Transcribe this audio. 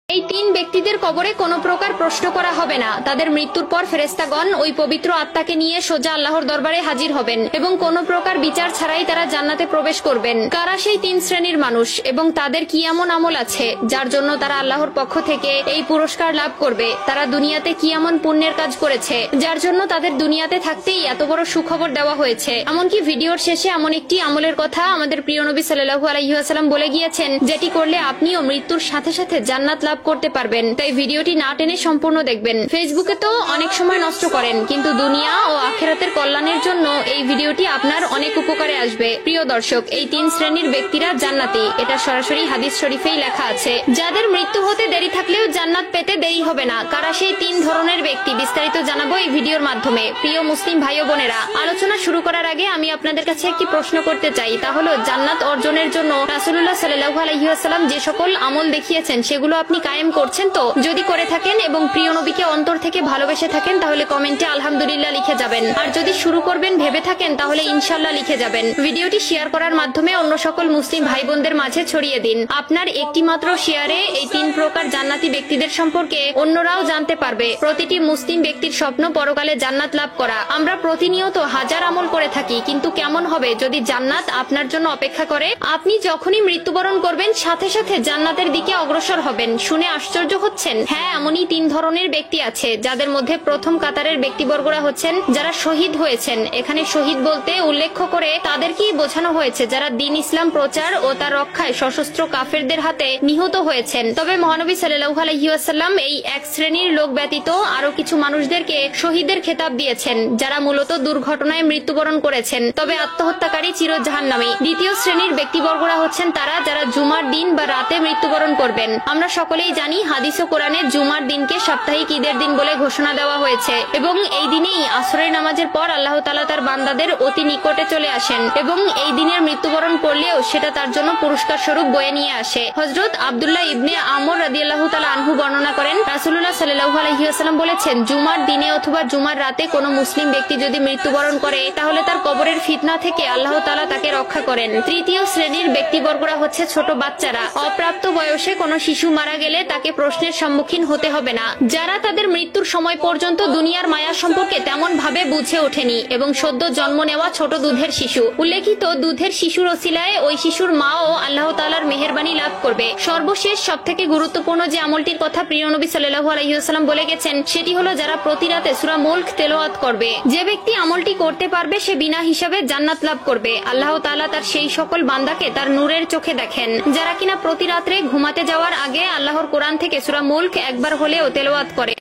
এই তিন ব্যক্তিদের কবরে কোনো প্রকার প্রশ্ন করা হবে না। তাদের মৃত্যুর পর ফেরেশতাগণ ওই পবিত্র আত্মাকে নিয়ে সোজা আল্লাহর দরবারে হাজির হবেন এবং কোনো প্রকার বিচার ছাড়াই তারা জান্নাতে প্রবেশ করবেন। কারা সেই তিন শ্রেণীর মানুষ এবং তাদের কি এমন আমল আছে যার জন্য তারা আল্লাহর পক্ষ থেকে এই পুরস্কার লাভ করবে? তারা দুনিয়াতে কি এমন পুণ্যের কাজ করেছে যার জন্য তাদের দুনিয়াতে থাকতেই এত বড় সুখবর দেওয়া হয়েছে? এমনকি ভিডিওর শেষে এমন একটি আমলের কথা আমাদের প্রিয় নবী সাল্লাল্লাহু আলাইহি ওয়াসাল্লাম বলে গিয়েছেন, যেটি করলে আপনিও মৃত্যুর সাথে সাথে জান্নাত লাভ করতে পারবেন। তাই ভিডিওটি না টেনে সম্পূর্ণ দেখবেন। ফেসবুকে তো অনেক সময় নষ্ট করেন, কিন্তু দুনিয়া ও আখিরাতের কল্যাণের জন্য এই ভিডিওটি আপনার অনেক উপকারে আসবে। প্রিয় দর্শক, এই তিন শ্রেণীর ব্যক্তিরা জান্নাতি, এটা সরাসরি হাদিস শরীফেই লেখা আছে। যাদের মৃত্যু হতে দেরি থাকলেও জান্নাত পেতে দেরি হবে না। কারা সেই তিন ধরনের ব্যক্তি বিস্তারিত জানাবো এই ভিডিওর মাধ্যমে। প্রিয় মুসলিম ভাই ও বোনেরা, আলোচনা শুরু করার আগে আমি আপনাদের কাছে একটি প্রশ্ন করতে চাই, তা হলো জান্নাত অর্জনের জন্য রাসূলুল্লাহ সাল্লাল্লাহু আলাইহি ওয়াসাল্লাম যে সকল আমল দেখিয়েছেন সেগুলো আপনি কায়েম করছেন তো? যদি করে থাকেন এবং প্রিয় নবীকে অন্তর থেকে ভালোবেসে থাকেন তাহলে কমেন্টে আলহামদুলিল্লাহ লিখে যাবেন। আর যদি শুরু করবেন ভেবে থাকেন তাহলে ইনশাআল্লাহ লিখে যাবেন। ভিডিওটি শেয়ার করার মাধ্যমে অন্য সকল মুসলিম ভাই বোনদের মাঝে ছড়িয়ে দিন। আপনার একটি মাত্র শেয়ারে এই তিন প্রকার জান্নাতি ব্যক্তিদের সম্পর্কে অন্যরাও জানতে পারবে। প্রতিটি মুসলিম ব্যক্তির স্বপ্ন পরকালে জান্নাত লাভ করা। আমরা প্রতিনিয়ত হাজার আমল করে থাকি, কিন্তু কেমন হবে যদি জান্নাত আপনার জন্য অপেক্ষা করে? আপনি যখনই মৃত্যুবরণ করবেন সাথে সাথে জান্নাতের দিকে অগ্রসর হবেন। শুনে আশ্চর্য হচ্ছেন? হ্যাঁ, এমনই তিন ধরনের ব্যক্তি আছে, যাদের মধ্যে প্রথম কাতারের ব্যক্তিবর্গরা হচ্ছেন যারা শহীদ হয়েছেন। এখানে শহীদ বলতে উল্লেখ করে তাদেরকেই বোঝানো হয়েছে যারা দ্বীন ইসলাম প্রচার ও তার রক্ষায় সশস্ত্র কাফেরদের হাতে নিহত হয়েছেন। তবে মহানবী সাল্লাল্লাহু আলাইহি ওয়াসাল্লাম এই এক শ্রেণীর লোক ব্যতীত আরো কিছু মানুষদেরকে শহীদের খেতাব দিয়েছেন, যারা মূলত দুর্ঘটনায় মৃত্যুবরণ করেছেন, তবে আত্মহত্যাকারী চির জাহান্নামী। দ্বিতীয় শ্রেণীর ব্যক্তিবর্গরা হচ্ছেন তারা যারা জুমার দিন বা রাতে মৃত্যুবরণ করবেন। আমরা সকলেই জানি হাদিস ও কোরআনে জুমার দিনকে সাপ্তাহিক ঈদের দিন বলে ঘোষণা দেওয়া হয়েছে এবং এই দিনেই আসরের নামাজের পর আল্লাহ তাআলা তার বান্দাদের অতি নিকটে চলে আসেন এবং এই দিনের মৃত্যুবরণ করলেও সেটা তার জন্য পুরস্কার স্বরূপ বয়ে নিয়ে আসে। হযরত আব্দুল্লাহ ইবনে আমর রাদিয়াল্লাহু তাআলা আনহু বর্ণনা করেন, রাসূলুল্লাহ সাল্লাল্লাহু আলাইহি ওয়াসাল্লাম বলেছেন, জুমার দিনে অথবা জুমার রাতে কোনো মুসলিম ব্যক্তি যদি মৃত্যুবরণ করে তাহলে তার কবরের ফিতনা থেকে আল্লাহ তাআলা তাকে রক্ষা করেন। তৃতীয় শ্রেণীর ব্যক্তিবর্গরা হচ্ছে ছোট বাচ্চারা। অপ্রাপ্ত বয়সে কোনো শিশু মারা গেলে তাকে প্রশ্নের সম্মুখীন হতে হবে না, যারা তাদের মৃত্যুর সময় পর্যন্ত দুনিয়ার মায়া সম্পর্কে তেমন ভাবে বুঝে ওঠেনি এবং সদ্য জন্ম নেওয়া ছোট দুধের শিশু। উল্লেখিত দুধের শিশুর ওসিলায় ওই শিশুর মাও আল্লাহ তাআলার মেহেরবানি লাভ করবে। সর্বশেষ সবথেকে গুরুত্বপূর্ণ যে আমলটির কথা প্রিয় নবী সাল্লাল্লাহু আলাইহি ওয়াসাল্লাম বলে গেছেন সেটি হলো যারা প্রতি রাতে সূরা মুলক তেলাওয়াত করবে। যে ব্যক্তি আমলটি করতে পারবে সে বিনা হিসাবে জান্নাত লাভ করবে। আল্লাহ তাআলা তার সেই সকল বান্দাকে তার নূরের চোখে দেখেন যারা কিনা প্রতি রাত্রে ঘুমাতে যাওয়ার আগে আল্লাহর কোরআন থেকে সূরা মুলক একবার হলেও তেলাওয়াত করে।